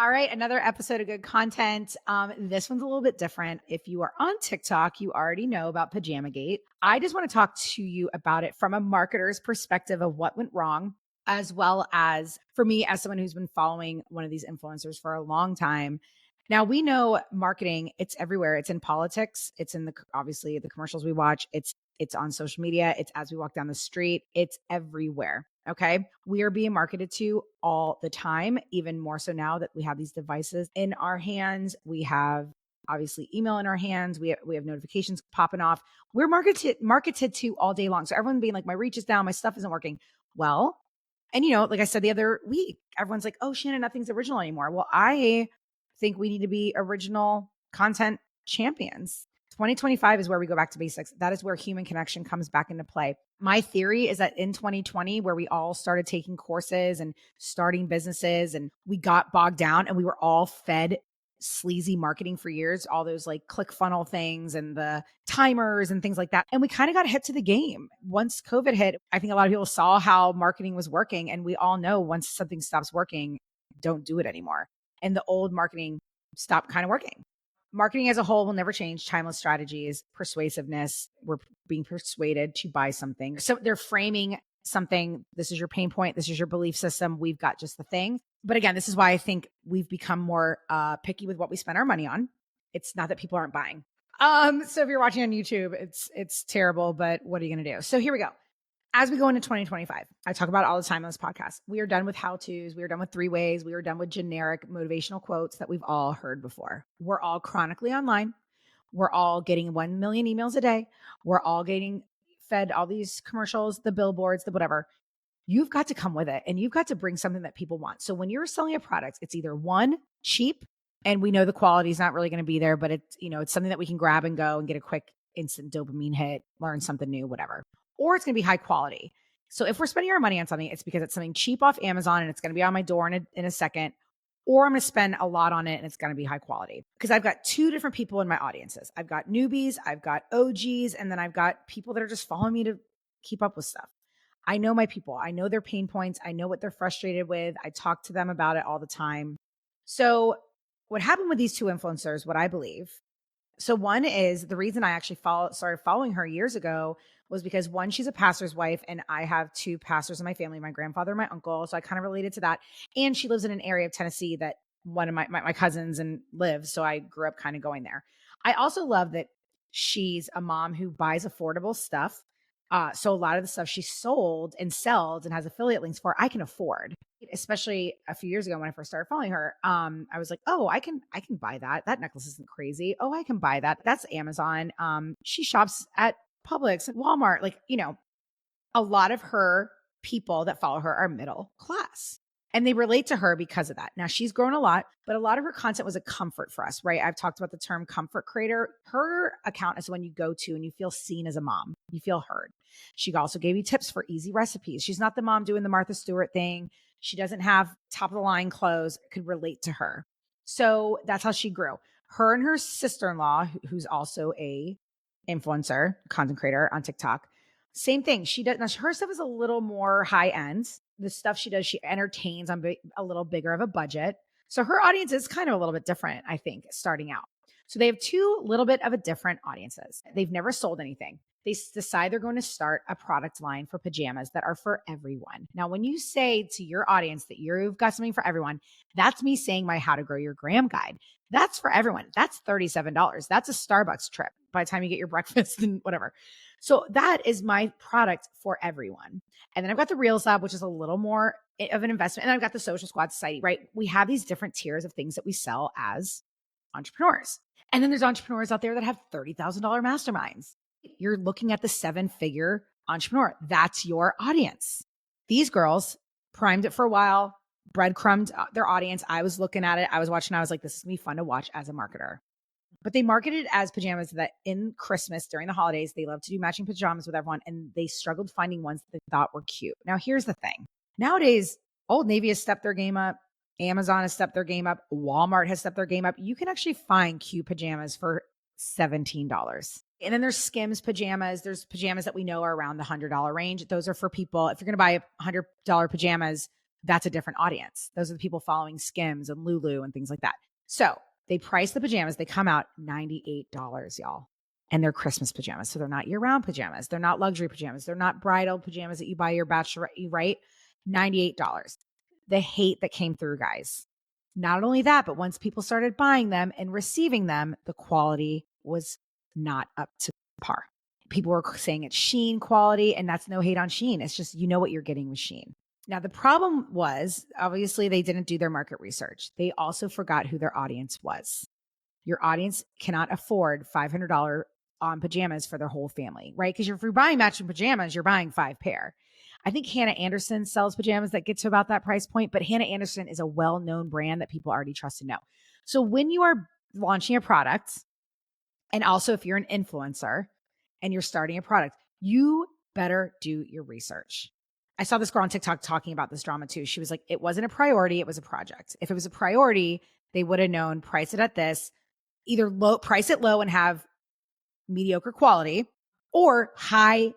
All right, another episode of good content. This one's a little bit different. If you are on TikTok, you already know about Pajama Gate. I just want to talk to you about it from a marketer's perspective of what went wrong, as well as for me as someone who's been following one of these influencers for a long time. Now we know marketing, it's everywhere. It's in politics, it's in the obviously the commercials we watch, it's on social media, it's as we walk down the street, it's everywhere. Okay. We are being marketed to all the time, even more so now that we have these devices in our hands. We have obviously email in our hands. We have notifications popping off. We're marketed to all day long. So everyone being like, my reach is down, my stuff isn't working. Well, and like I said the other week, everyone's like, oh, Shannon, nothing's original anymore. Well, I think we need to be original content champions. 2025 is where we go back to basics. That is where human connection comes back into play. My theory is that in 2020, where we all started taking courses and starting businesses and we got bogged down and we were all fed sleazy marketing for years, all those like click funnel things and the timers and things like that. And we kind of got hit to the game. Once COVID hit, I think a lot of people saw how marketing was working. And we all know once something stops working, don't do it anymore. And the old marketing stopped kind of working. Marketing as a whole will never change. Timeless strategies, persuasiveness. We're being persuaded to buy something. So they're framing something. This is your pain point. This is your belief system. We've got just the thing. But again, this is why I think we've become more picky with what we spend our money on. It's not that people aren't buying. So if you're watching on YouTube, it's terrible, but what are you going to do? So here we go. As we go into 2025, I talk about it all the time on this podcast. We are done with how-tos. We are done with 3 ways. We are done with generic motivational quotes that we've all heard before. We're all chronically online. We're all getting 1 million emails a day. We're all getting fed all these commercials, the billboards, the whatever. You've got to come with it and you've got to bring something that people want. So when you're selling a product, it's either one, cheap, and we know the quality is not really going to be there, but it's something that we can grab and go and get a quick instant dopamine hit, learn something new, whatever. Or it's going to be high quality. So if we're spending our money on something, it's because it's something cheap off Amazon and it's going to be on my door in a second, or I'm going to spend a lot on it and it's going to be high quality. Because I've got 2 different people in my audiences. I've got newbies, I've got OGs, and then I've got people that are just following me to keep up with stuff. I know my people. I know their pain points. I know what they're frustrated with. I talk to them about it all the time. So what happened with these 2 influencers, what I believe, so one is the reason I actually started following her years ago was because one, she's a pastor's wife and I have 2 pastors in my family, my grandfather and my uncle. So I kind of related to that. And she lives in an area of Tennessee that one of my cousins and lives. So I grew up kind of going there. I also love that she's a mom who buys affordable stuff. So a lot of the stuff she sold and sells and has affiliate links for, I can afford. Especially a few years ago when I first started following her, I was like, oh, I can buy that. That necklace isn't crazy. Oh, I can buy that. That's Amazon. She shops at Publix and Walmart. Like, a lot of her people that follow her are middle class. And they relate to her because of that. Now she's grown a lot, but a lot of her content was a comfort for us, right? I've talked about the term comfort creator. Her account is when you go to and you feel seen as a mom. You feel heard. She also gave you tips for easy recipes. She's not the mom doing the Martha Stewart thing. She doesn't have top of the line clothes. Could relate to her. So that's how she grew. Her and her sister-in-law, who's also a influencer, content creator on TikTok, same thing. She does. Now her stuff is a little more high end. The stuff she does, she entertains on a little bigger of a budget. So her audience is kind of a little bit different, I think, starting out. So they have 2 little bit of a different audiences. They've never sold anything. They decide they're going to start a product line for pajamas that are for everyone. Now, when you say to your audience that you've got something for everyone, that's me saying my How to Grow Your Gram guide. That's for everyone. That's $37. That's a Starbucks trip by the time you get your breakfast and whatever. So that is my product for everyone. And then I've got the Reels Lab, which is a little more of an investment. And I've got the Social Squad Society, right? We have these different tiers of things that we sell as entrepreneurs. And then there's entrepreneurs out there that have $30,000 masterminds. You're looking at the 7-figure entrepreneur. That's your audience. These girls primed it for a while, breadcrumbed their audience. I was looking at it. I was watching. I was like, this is going to be fun to watch as a marketer. But they marketed as pajamas that in Christmas, during the holidays, they love to do matching pajamas with everyone. And they struggled finding ones that they thought were cute. Now, here's the thing. Nowadays, Old Navy has stepped their game up. Amazon has stepped their game up. Walmart has stepped their game up. You can actually find cute pajamas for $17. And then there's Skims pajamas. There's pajamas that we know are around the $100 range. Those are for people. If you're going to buy $100 pajamas, That's a different audience. Those are the people following Skims and Lulu and things like that. So they price the pajamas. They come out $98, y'all. And they're Christmas pajamas. So they're not year-round pajamas. They're not luxury pajamas. They're not bridal pajamas that you buy your bachelorette, right? $98. The hate that came through, guys. Not only that, but once people started buying them and receiving them, the quality was not up to par. People were saying it's Shein quality, and that's no hate on Shein. It's just, you know what you're getting with Shein. Now, the problem was, obviously, they didn't do their market research. They also forgot who their audience was. Your audience cannot afford $500 on pajamas for their whole family, right? Because if you're buying matching pajamas, you're buying 5 pair. I think Hannah Anderson sells pajamas that get to about that price point, but Hannah Anderson is a well-known brand that people already trust and know. So when you are launching a product, and also if you're an influencer and you're starting a product, you better do your research. I saw this girl on TikTok talking about this drama too. She was like, it wasn't a priority, it was a project. If it was a priority, they would have known, price it at this, either price it low and have mediocre quality, or high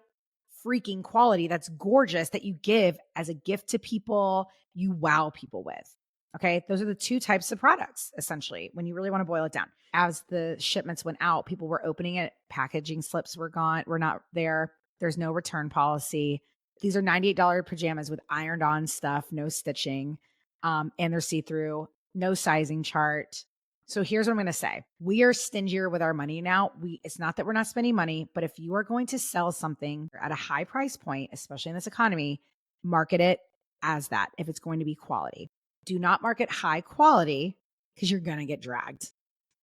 freaking quality that's gorgeous that you give as a gift to people, you wow people with. Okay. Those are the 2 types of products, essentially, when you really want to boil it down. As the shipments went out, people were opening it. Packaging slips were gone. We're not there. There's no return policy. These are $98 pajamas with ironed on stuff, no stitching, and they're see-through, no sizing chart. So here's what I'm going to say. We are stingier with our money now. It's not that we're not spending money, but if you are going to sell something at a high price point, especially in this economy, market it as that if it's going to be quality. Do not market high quality because you're going to get dragged.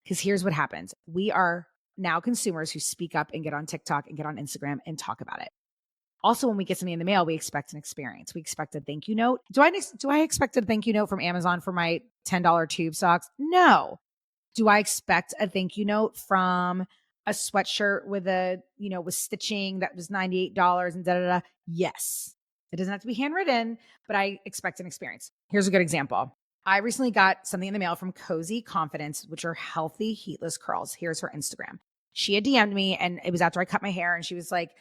Because here's what happens. We are now consumers who speak up and get on TikTok and get on Instagram and talk about it. Also, when we get something in the mail, we expect an experience. We expect a thank you note. Do I expect a thank you note from Amazon for my $10 tube socks? No. Do I expect a thank you note from a sweatshirt with with stitching that was $98 and da-da-da? Yes. It doesn't have to be handwritten, but I expect an experience. Here's a good example. I recently got something in the mail from Cozy Confidence, which are healthy, heatless curls. Here's her Instagram. She had DM'd me, and it was after I cut my hair, and she was like,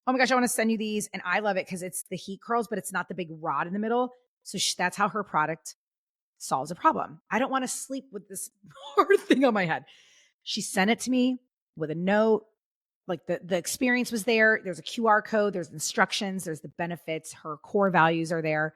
oh my gosh, I want to send you these. And I love it because it's the heat curls, but it's not the big rod in the middle. So that's how her product solves a problem. I don't want to sleep with this hard thing on my head. She sent it to me with a note. Like the experience was there. There's a QR code. There's instructions. There's the benefits. Her core values are there.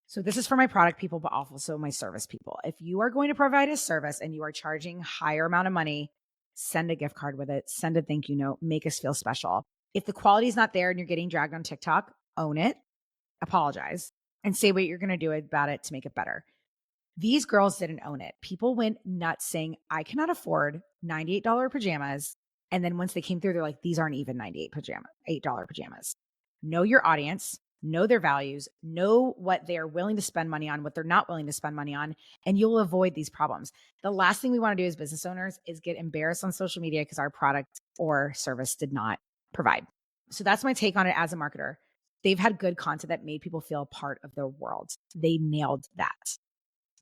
So this is for my product people, but also my service people. If you are going to provide a service and you are charging higher amount of money, send a gift card with it. Send a thank you note. Make us feel special. If the quality is not there and you're getting dragged on TikTok, own it, apologize, and say what you're going to do about it to make it better. These girls didn't own it. People went nuts saying, I cannot afford $98 pajamas. And then once they came through, they're like, these aren't even $8 pajamas. Know your audience, know their values, know what they are willing to spend money on, what they're not willing to spend money on, and you'll avoid these problems. The last thing we want to do as business owners is get embarrassed on social media because our product or service did not provide. So that's my take on it as a marketer. They've had good content that made people feel part of their world. They nailed that.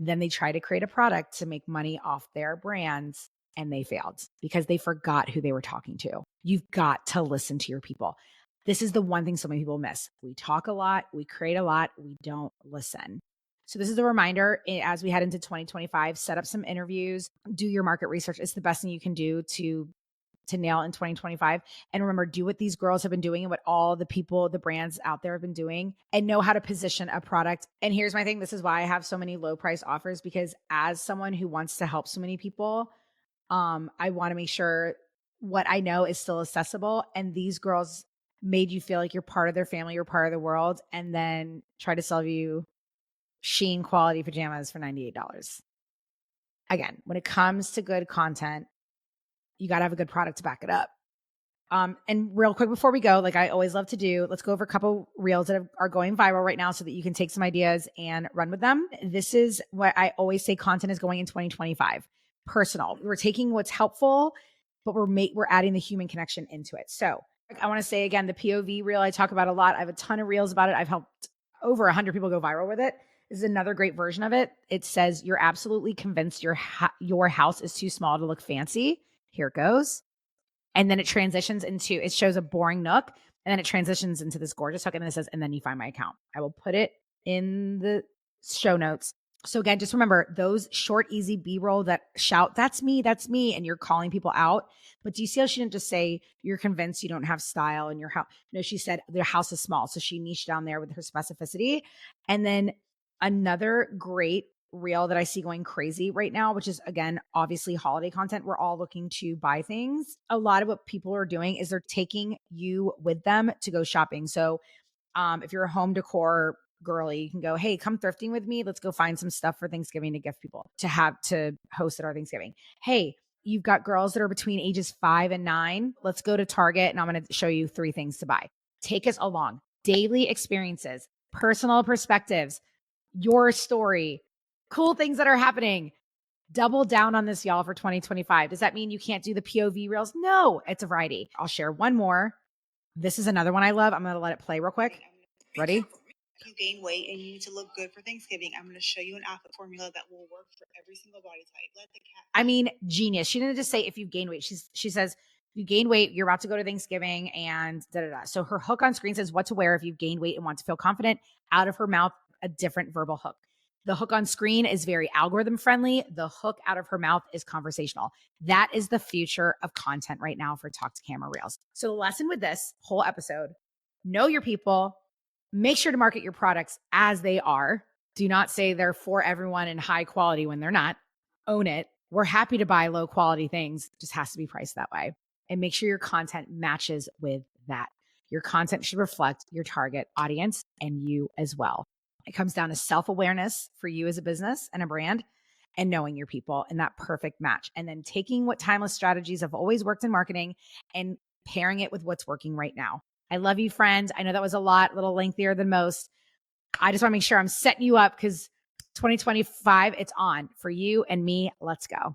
Then they try to create a product to make money off their brands, and they failed because they forgot who they were talking to. You've got to listen to your people. This is the one thing so many people miss. We talk a lot, we create a lot, we don't listen. So this is a reminder as we head into 2025, set up some interviews, do your market research. It's the best thing you can do to nail in 2025. And remember, do what these girls have been doing and what all the people, the brands out there have been doing, and know how to position a product. And here's my thing. This is why I have so many low price offers, because as someone who wants to help so many people, I want to make sure what I know is still accessible. And these girls made you feel like you're part of their family, you're part of the world, and then try to sell you Shein quality pajamas for $98. Again, when it comes to good content, you got to have a good product to back it up. And real quick before we go, like I always love to do, let's go over a couple reels that are going viral right now so that you can take some ideas and run with them. This is what I always say content is going in 2025. Personal. We're taking what's helpful, but we're adding the human connection into it. So I want to say again, the POV reel I talk about a lot. I have a ton of reels about it. I've helped over 100 people go viral with it. This is another great version of it. It says, you're absolutely convinced your house is too small to look fancy. Here it goes. And then it transitions into, it shows a boring nook, and then it transitions into this gorgeous hook. And then it says, and then you find my account. I will put it in the show notes. So again, just remember those short, easy B-roll that shout, that's me, and you're calling people out. But do you see how she didn't just say, you're convinced you don't have style in your house? No, she said their house is small. So she niched down there with her specificity. And then another great reel that I see going crazy right now, which is again, obviously holiday content. We're all looking to buy things. A lot of what people are doing is they're taking you with them to go shopping. So if you're a home decor girly, you can go, hey, come thrifting with me. Let's go find some stuff for Thanksgiving to gift people to have to host at our Thanksgiving. Hey, you've got girls that are between ages 5 and 9. Let's go to Target and I'm going to show you 3 things to buy. Take us along. Daily experiences, personal perspectives, your story, cool things that are happening. Double down on this, y'all, for 2025. Does that mean you can't do the POV reels? No, it's a variety. I'll share one more. This is another one I love. I'm going to let it play real quick. Ready? If you gain weight and you need to look good for Thanksgiving, I'm going to show you an outfit formula that will work for every single body type. Let the cat. I mean, genius. She didn't just say if you gain weight. She says, if you gain weight, you're about to go to Thanksgiving and da da da. So her hook on screen says what to wear if you've gained weight and want to feel confident. Out of her mouth, a different verbal hook. The hook on screen is very algorithm friendly. The hook out of her mouth is conversational. That is the future of content right now for Talk to Camera Reels. So the lesson with this whole episode, know your people, make sure to market your products as they are. Do not say they're for everyone and high quality when they're not. Own it. We're happy to buy low quality things. It just has to be priced that way. And make sure your content matches with that. Your content should reflect your target audience and you as well. It comes down to self-awareness for you as a business and a brand and knowing your people and that perfect match. And then taking what timeless strategies have always worked in marketing and pairing it with what's working right now. I love you, friends. I know that was a little lengthier than most. I just want to make sure I'm setting you up because 2025, it's on for you and me. Let's go.